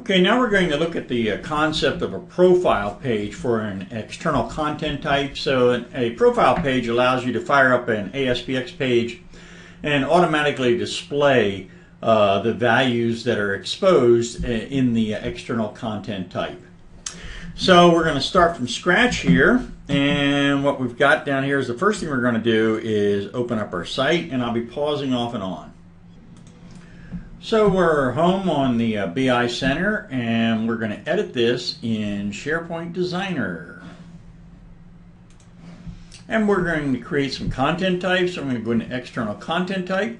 Okay, now we're going to look at the concept of a profile page for an external content type. So a profile page allows you to fire up an ASPX page and automatically display the values that are exposed in the external content type. So we're going to start from scratch here, and what we've got down here is the first thing we're going to do is open up our site, and I'll be pausing off and on. So we're home on the BI Center, and we're going to edit this in SharePoint Designer. And we're going to create some content types. So I'm going to go into external content type.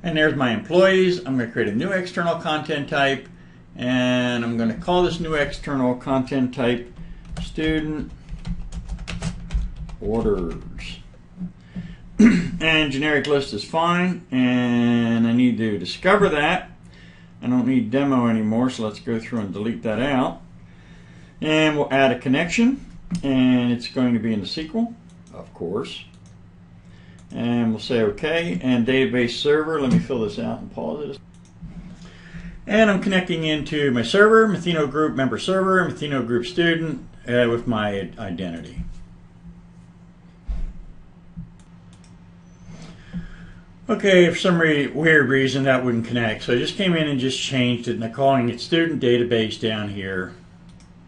And there's my employees. I'm going to create a new external content type, and I'm going to call this new external content type student orders. And generic list is fine, and I need to discover that. I don't need demo anymore, so let's go through and delete that out. And we'll add a connection, and it's going to be in the SQL, of course. And we'll say OK, and database server, let me fill this out and pause it. And I'm connecting into my server, Mathino Group member server, Mathino Group student with my identity. Okay, for some weird reason that wouldn't connect, so I just came in and just changed it, and I'm calling it student database down here.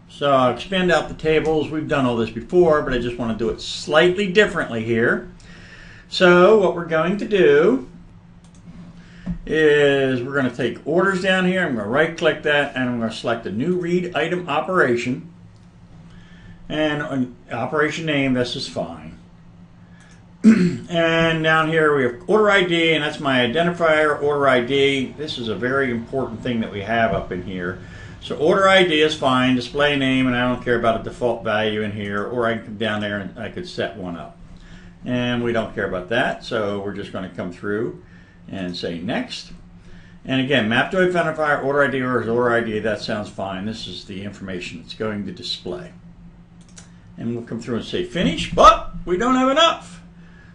So I'll expand out the tables. We've done all this before, but I just want to do it slightly differently here. So what we're going to do is we're going to take orders down here. I'm going to right click that, and I'm going to select a new read item operation, and an operation name, this is fine. And down here we have order ID, and that's my identifier, order ID. This is a very important thing that we have up in here. So order ID is fine, display name, and I don't care about a default value in here, or I can come down there and I could set one up. And we don't care about that, so we're just going to come through and say next. And again, map to identifier, order ID, or order ID, that sounds fine. This is the information it's going to display. And we'll come through and say finish, but we don't have enough.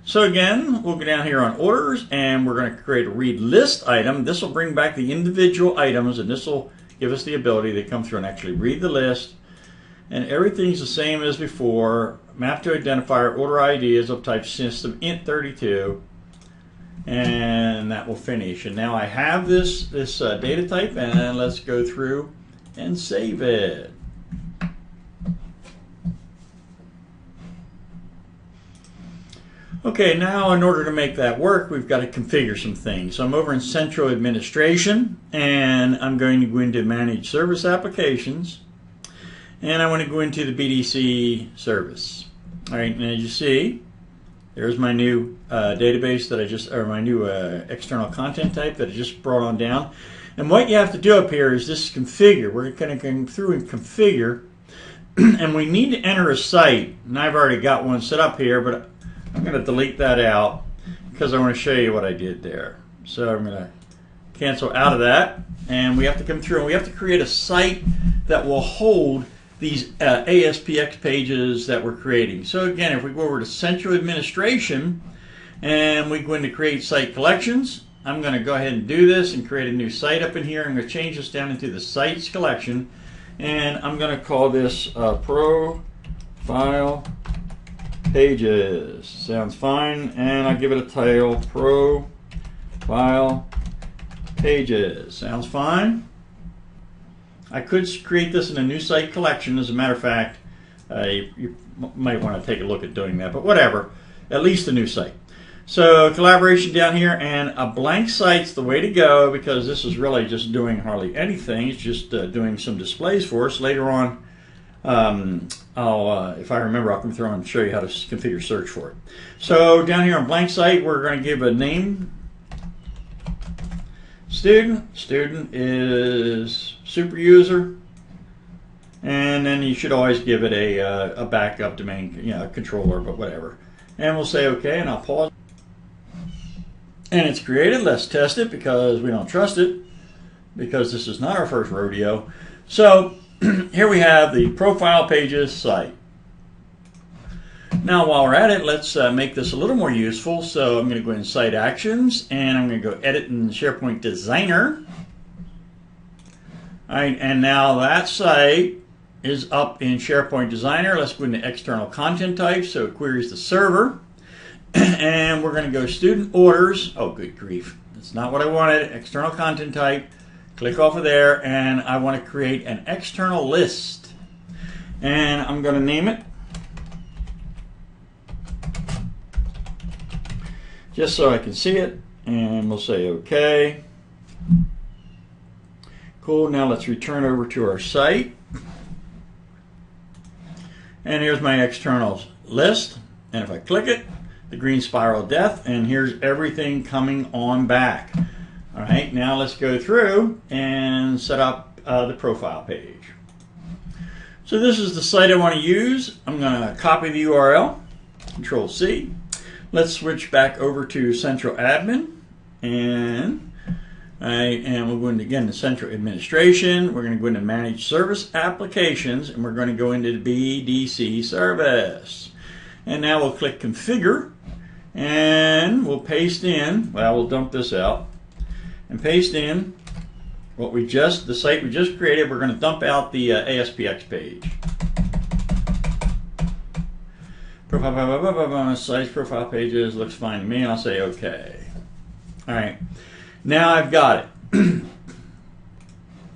So again, we'll go down here on orders, and we're going to create a read list item. This will bring back the individual items, and this will give us the ability to come through and actually read the list. And everything's the same as before. Map to identifier, order ID is of type system int 32, and that will finish. And now I have this data type, and let's go through and save it. Okay, now in order to make that work, we've got to configure some things. So I'm over in Central Administration, and I'm going to go into Manage Service Applications, and I want to go into the BDC service. All right, and as you see, there's my new database that I just, or my new external content type that I just brought on down. And what you have to do up here is this configure. We're going to go through and configure, and we need to enter a site. And I've already got one set up here, but I'm going to delete that out because I want to show you what I did there. So I'm going to cancel out of that, and we have to come through and we have to create a site that will hold these ASPX pages that we're creating. So again, if we go over to Central Administration and we go into Create Site Collections, I'm going to go ahead and do this and create a new site up in here. I'm going to change this down into the Sites collection, and I'm going to call this Profile Pages. Sounds fine, and I'll give it a title, Profile Pages. Sounds fine. I could create this in a new site collection. As a matter of fact, you might want to take a look at doing that, but whatever, at least a new site. So collaboration down here, and a blank site's the way to go, because this is really just doing hardly anything. It's just doing some displays for us. Later on, if I remember, I'll come through and show you how to configure search for it. So down here on blank site, we're going to give a name. Student is super user, and then you should always give it a backup domain, controller, but whatever. And we'll say OK, and I'll pause. And it's created. Let's test it because we don't trust it, because this is not our first rodeo. So here we have the Profile Pages site. Now while we're at it, let's make this a little more useful. So I'm going to go in Site Actions, and I'm going to go Edit in SharePoint Designer. All right, and now that site is up in SharePoint Designer. Let's go into External Content Type, so it queries the server. And we're going to go Student Orders. Oh, good grief. That's not what I wanted. External Content Type. Click off of there, and I want to create an external list. And I'm going to name it, just so I can see it, and we'll say OK. Cool, now let's return over to our site. And here's my externals list, and if I click it, the green spiral of death, and here's everything coming on back. All right, now let's go through and set up the profile page. So this is the site I want to use. I'm going to copy the URL, Control C. Let's switch back over to Central Admin, and we'll go into, again, the Central Administration. We're going to go into Manage Service Applications, and we're going to go into the BDC Service. And now we'll click Configure, and we'll paste in, well, we'll dump this out, and paste in what the site we just created. We're going to dump out the ASPX page. Sites, profile pages, looks fine to me. I'll say OK. All right, now I've got it.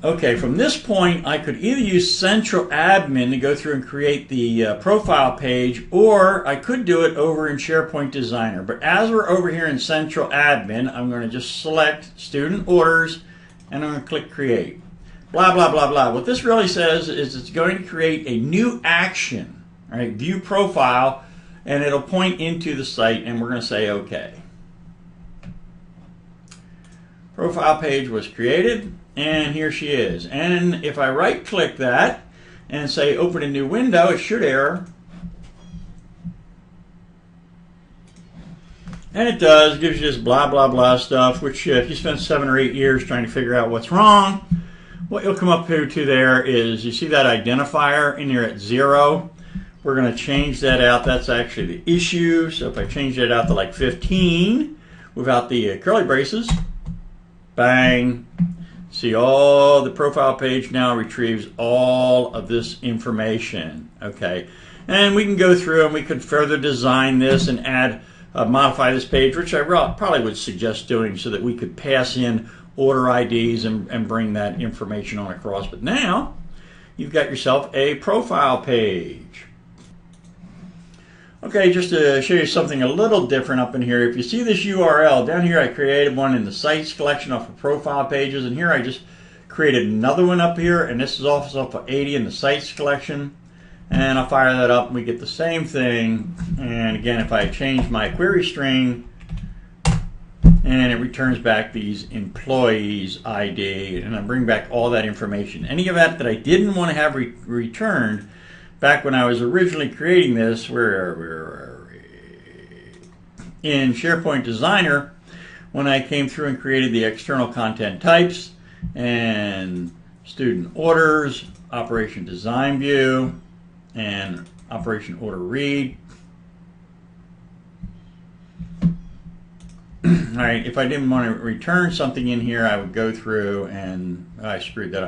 Okay, from this point, I could either use Central Admin to go through and create the profile page, or I could do it over in SharePoint Designer. But as we're over here in Central Admin, I'm going to just select Student Orders, and I'm going to click Create. Blah, blah, blah, blah. What this really says is it's going to create a new action, right? View Profile, and it'll point into the site, and we're going to say OK. Profile page was created. And here she is. And if I right click that and say open a new window, it should error. And it does. It gives you this blah blah blah stuff, which if you spend 7 or 8 years trying to figure out what's wrong, what you'll come up to there is, you see that identifier in there at 0. We're going to change that out. That's actually the issue. So if I change that out to like 15 without the curly braces, bang. See, all the profile page now retrieves all of this information. Okay, and we can go through and we could further design this and add, modify this page, which I probably would suggest doing, so that we could pass in order IDs and bring that information on across. But now you've got yourself a profile page. Okay, just to show you something a little different up in here, if you see this URL, down here I created one in the Sites collection off of profile pages, and here I just created another one up here, and this is also off of 80 in the Sites collection, and I'll fire that up and we get the same thing. And again, if I change my query string, and it returns back these employees ID, and I bring back all that information. Any of that I didn't want to have returned back when I was originally creating this, in SharePoint Designer, when I came through and created the external content types and student orders, operation design view, and operation order read. All right, if I didn't want to return something in here, I would go through and I screwed that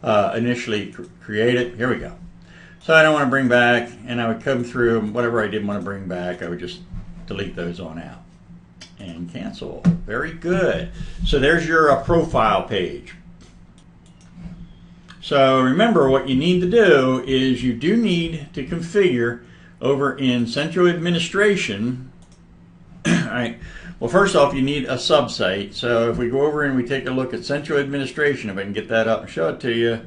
up. Initially create it. Here we go. So I don't want to bring back, and I would come through, and whatever I didn't want to bring back, I would just delete those on out and cancel. Very good. So there's your profile page. So remember, what you need to do is you do need to configure over in Central Administration. All right. Well, first off, you need a subsite. So if we go over and we take a look at Central Administration, if I can get that up and show it to you.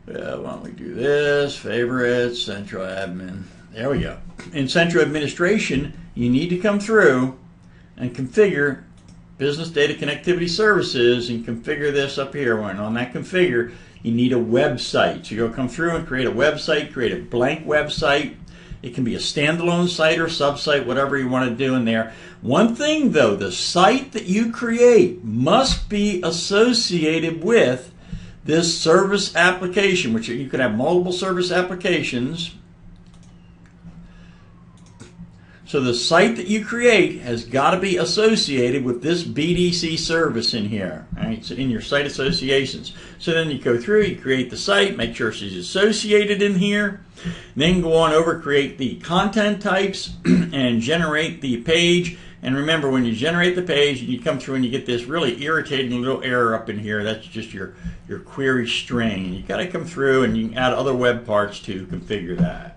Why don't we do this? Favorites, Central Admin. There we go. In Central Administration, you need to come through and configure Business Data Connectivity Services and configure this up here. And on that configure, you need a website. So you'll come through and create a website, create a blank website. It can be a standalone site or subsite, whatever you want to do in there. One thing though, the site that you create must be associated with this service application, which you could have multiple service applications. So the site that you create has got to be associated with this BDC service in here, right? So in your site associations. So then you go through, you create the site, make sure she's associated in here, then go on over, create the content types, and generate the page. And remember, when you generate the page, you come through and you get this really irritating little error up in here. That's just your query string. And you got to come through and you can add other web parts to configure that.